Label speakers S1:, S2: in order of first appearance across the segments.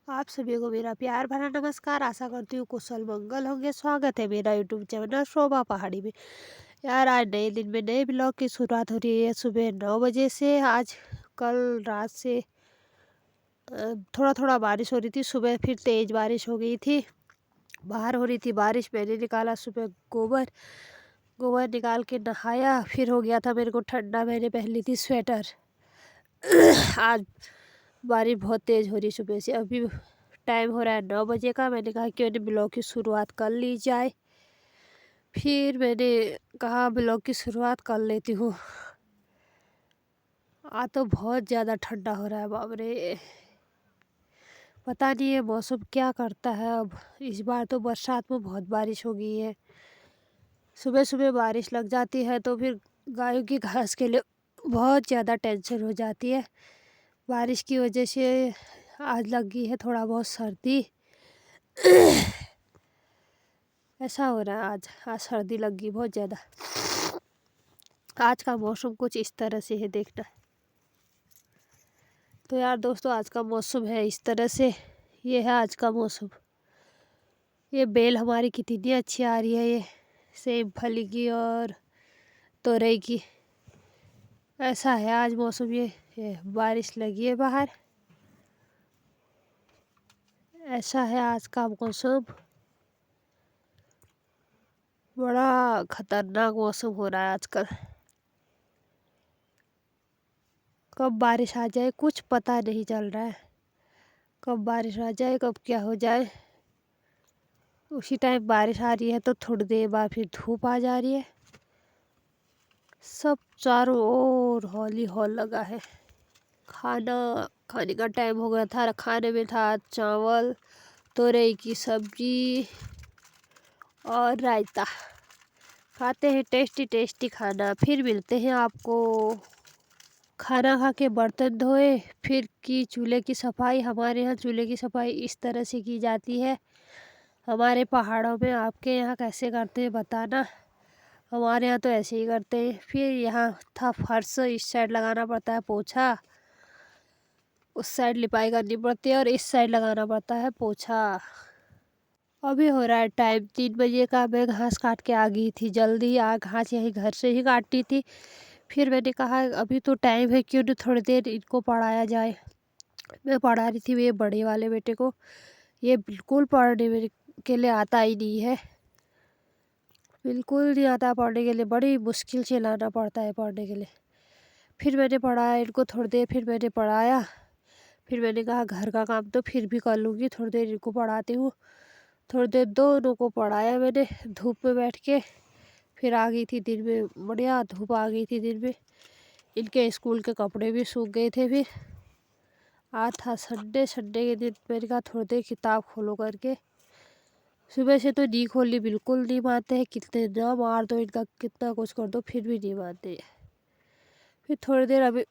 S1: आप सभी को मेरा प्यार भरा नमस्कार। आशा करती हूँ कुशल मंगल होंगे। स्वागत है मेरा यूट्यूब चैनल शोभा पहाड़ी में। यार आज नए दिन में नए ब्लॉग की शुरुआत हो रही है सुबह 9 बजे से। आज कल रात से थोड़ा थोड़ा बारिश हो रही थी। सुबह फिर तेज़ बारिश हो गई थी। बाहर हो रही थी बारिश। मैंने निकाला सुबह गोबर। गोबर निकाल के नहाया। फिर हो गया था मेरे को ठंडा। मैंने पहन ली थी स्वेटर। आज बारिश बहुत तेज़ हो रही सुबह से। अभी टाइम हो रहा है 9 बजे का। मैंने कहा क्यों नहीं ब्लॉग की शुरुआत कर ली जाए। फिर मैंने कहा ब्लॉग की शुरुआत कर लेती हूँ। आज तो बहुत ज़्यादा ठंडा हो रहा है, बाप रे। पता नहीं ये मौसम क्या करता है। अब इस बार तो बरसात में बहुत बारिश हो गई है। सुबह सुबह बारिश लग जाती है तो फिर गायों की घास के लिए बहुत ज़्यादा टेंशन हो जाती है। बारिश की वजह से आज लग गई है थोड़ा बहुत सर्दी। ऐसा हो रहा है आज सर्दी लग गई बहुत ज़्यादा। आज का मौसम कुछ इस तरह से है, देखना। तो यार दोस्तों आज का मौसम है इस तरह से। ये है आज का मौसम। ये बेल हमारी कितनी अच्छी आ रही है। ये सेब फली की और तोरई की। ऐसा है आज मौसम। ये बारिश लगी है बाहर। ऐसा है आज का मौसम। बड़ा खतरनाक मौसम हो रहा है आजकल। कब बारिश आ जाए कुछ पता नहीं चल रहा है। कब बारिश आ जाए कब क्या हो जाए। उसी टाइम बारिश आ रही है तो थोड़ी देर बाद फिर धूप आ जा रही है। सब चारों ओर हौली हौल लगा है। खाना खाने का टाइम हो गया था। खाने में था चावल, तोरई की सब्जी और रायता। खाते हैं टेस्टी टेस्टी खाना। फिर मिलते हैं आपको। खाना खा के बर्तन धोए फिर की चूल्हे की सफाई। हमारे यहाँ चूल्हे की सफाई इस तरह से की जाती है। हमारे पहाड़ों में आपके यहाँ कैसे करते हैं बताना। हमारे यहाँ तो ऐसे ही करते हैं। फिर यहाँ था फर्श। इस साइड लगाना पड़ता है पोछा। उस साइड लिपाई करनी पड़ती है और इस साइड लगाना पड़ता है पोछा। अभी हो रहा है टाइम 3 बजे का। मैं घास काट के आ गई थी जल्दी। घास यही घर से ही काटती थी। फिर मैंने कहा अभी तो टाइम है क्यों नहीं थोड़ी देर इनको पढ़ाया जाए। मैं पढ़ा रही थी ये बड़े वाले बेटे को। ये बिल्कुल पढ़ने के लिए आता ही नहीं है। बिल्कुल नहीं आता पढ़ने के लिए। बड़ी मुश्किल से लाना पड़ता है पढ़ने के लिए। फिर मैंने पढ़ाया इनको थोड़ी देर। फिर मैंने पढ़ाया। फिर मैंने कहा घर का काम तो फिर भी कर लूँगी, थोड़ी देर इनको पढ़ाती हूँ। थोड़ी देर दोनों को पढ़ाया मैंने धूप में बैठ के। फिर आ गई थी दिन में। बढ़िया धूप आ गई थी दिन में। इनके स्कूल के कपड़े भी सूख गए थे। फिर आज था संडे। संडे के दिन मैंने कहा थोड़ी देर किताब खोलो करके। सुबह से तो नहीं खोली, बिल्कुल नहीं मानते हैं। कितने ना मार दो इनका, कितना कुछ कर दो फिर भी नहीं मानते। फिर थोड़ी देर अभी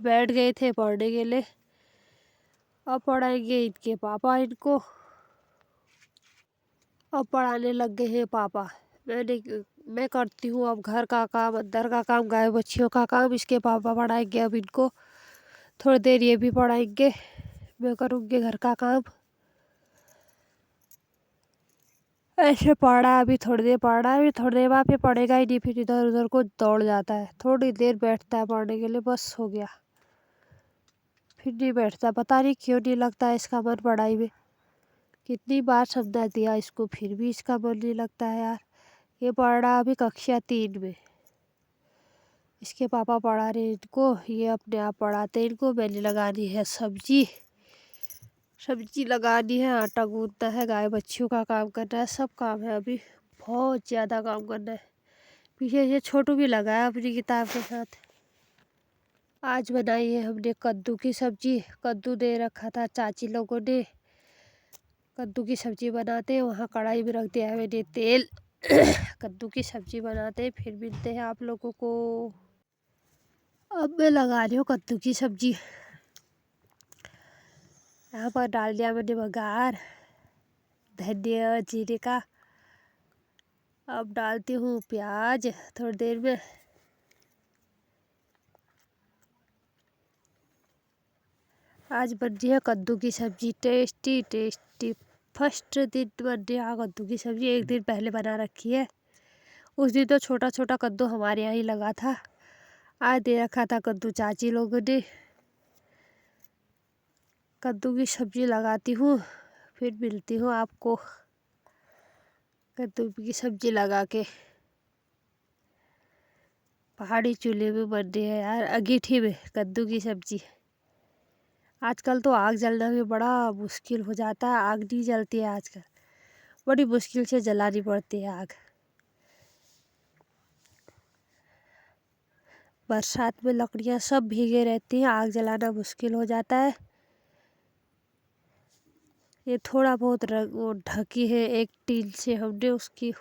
S1: बैठ गए थे पढ़ने के लिए। अब पढ़ाएंगे इनके पापा इनको। अब पढ़ाने लग गए हैं पापा। मैं करती हूँ अब घर का काम, अंदर का काम, गाय बच्चियों का काम। इसके पापा पढ़ाएंगे अब इनको। थोड़ी देर ये भी पढ़ाएंगे। मैं करूँगी घर का काम। ऐसे पढ़ा अभी थोड़ी देर पढ़ा है। अभी थोड़ी देर बाद फिर पढ़ेगा ही नहीं। फिर इधर उधर को दौड़ जाता है। थोड़ी देर बैठता है पढ़ने के लिए, बस हो गया। फिर नहीं बैठता। पता नहीं क्यों नहीं लगता है इसका मन पढ़ाई में। कितनी बार समझा दिया इसको फिर भी इसका मन नहीं लगता है यार। ये पढ़ रहा अभी कक्षा 3 में। इसके पापा पढ़ा रहे इनको। ये अपने आप पढ़ाते इनको। मैंने लगानी है सब्जी। सब्जी लगानी है, आटा गूंदना है, गाय बच्चियों का काम करना है। सब काम है अभी। बहुत ज़्यादा काम करना है। पीछे से छोटू भी लगा है अपनी किताब के साथ। आज बनाई है हमने कद्दू की सब्जी। कद्दू दे रखा था चाची लोगों ने। कद्दू की सब्जी बनाते हैं। वहाँ कढ़ाई में रख दिया है मैंने तेल। कद्दू की सब्जी बनाते हैं। फिर मिलते हैं आप लोगों को। अब मैं लगा रही हूँ कद्दू की सब्जी। यहाँ पर डाल दिया मैंने बघार धनिया और जीरे का। अब डालती हूँ प्याज थोड़ी देर में। आज बन रही है कद्दू की सब्जी, टेस्टी टेस्टी। फर्स्ट दिन बन रही है कद्दू की सब्जी, एक दिन पहले बना रखी है। उस दिन तो छोटा छोटा कद्दू हमारे यहाँ ही लगा था। आज दे रखा था कद्दू चाची लोगों ने। कद्दू की सब्जी लगाती हूँ, फिर मिलती हूँ आपको कद्दू की सब्जी लगा के। पहाड़ी चूल्हे में बन रही है यार, अंगीठी में कद्दू की सब्जी। आजकल तो आग जलना भी बड़ा मुश्किल हो जाता है, आग नहीं जलती है आजकल, बड़ी मुश्किल से जलानी पड़ती है आग। बरसात में लकड़ियाँ सब भीगे रहती हैं, आग जलाना मुश्किल हो जाता है। ये थोड़ा बहुत वो ढकी है एक टीन से, हमने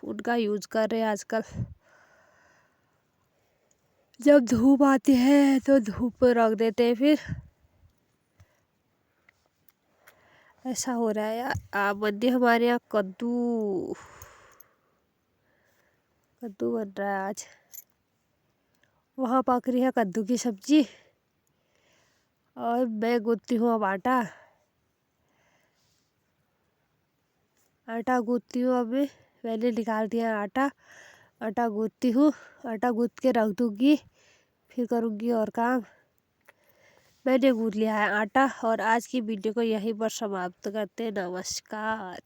S1: उनका यूज कर रहे हैं आजकल। जब धूप आती है तो धूप पर रख देते हैं, फिर ऐसा हो रहा है यार। बंदे हमारे यहाँ कद्दू बन रहा है आज। वहाँ पक रही है कद्दू की सब्जी और मैं गूंथती हूँ अब आटा गूंथती हूँ। अब मैंने निकाल दिया आटा गूंथती हूँ। आटा गूंथ के रख दूँगी, फिर करूँगी और काम। मैंने गूंथ लिया है आटा और आज की वीडियो को यहीं पर समाप्त करते हैं। नमस्कार।